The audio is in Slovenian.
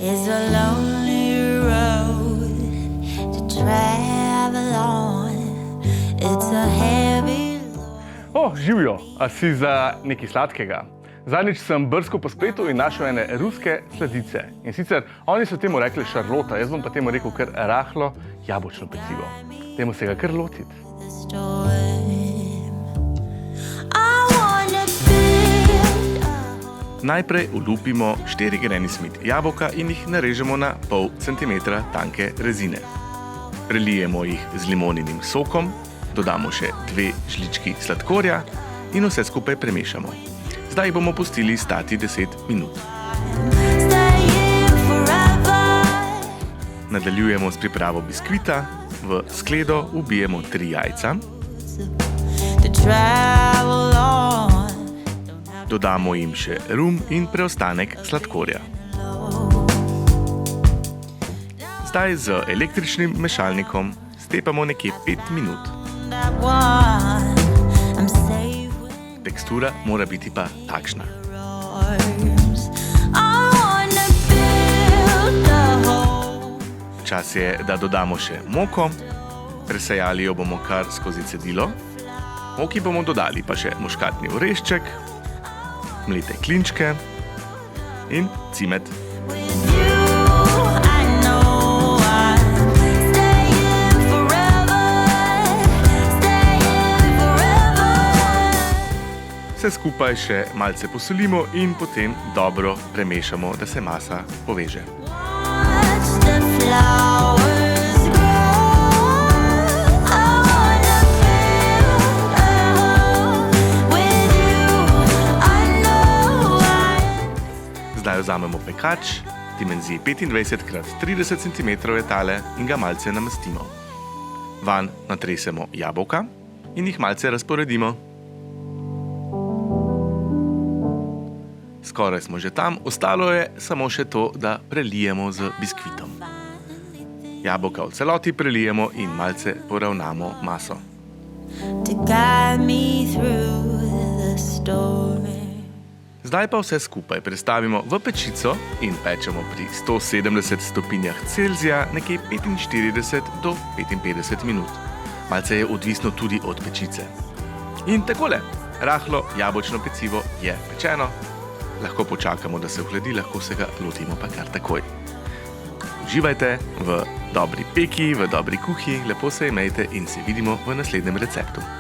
is a lonely road to travel on. It's a heavy load. Živijo, a si za nekaj sladkega? Zadnjič sem brskal po spletu in našel ene ruske sladice. In sicer, oni so temu rekli šarlota, jaz bom pa temu rekel kar rahlo jabolčno pecivo. Dajmo se ga kar lotiti. Najprej olupimo 4 Granny Smith jabolka in jih narežemo na pol centimetra tanke rezine. Prelijemo jih z limoninim sokom, dodamo še 2 žlički sladkorja in vse skupaj premešamo. Zdaj bomo pustili stati 10 minut. Nadaljujemo s pripravo biskvita. V skledo ubijemo 3 jajca. Dodamo jim še rum in preostanek sladkorja. Zdaj z električnim mešalnikom stepamo nekje 5 minut. Tekstura mora biti pa takšna. Čas je, da dodamo še moko. Presejali jo bomo kar skozi cedilo. Moki bomo dodali pa še muškatni orešček, mlete klinčke in cimet. Vse skupaj še malce posolimo in potem dobro premešamo, da se masa poveže. Zdaj vzamemo pekač, dimenzije 25x30 cm je tale in ga malce namestimo. Vanj natresemo jabolka in jih malce razporedimo. Skoraj smo že tam, ostalo je samo še to, da prelijemo z biskvitom. Jabolka v celoti prelijemo in malce poravnamo maso. Zdaj pa vse skupaj prestavimo v pečico in pečemo pri 170 stopinjah Celzija nekje 45 do 55 minut. Malce je odvisno tudi od pečice. In takole, rahlo jabolčno pecivo je pečeno. Lahko počakamo, da se ohladi, lahko se ga lotimo pa kar takoj. Uživajte v dobri peki, v dobri kuhi, lepo se imejte in se vidimo v naslednjem receptu.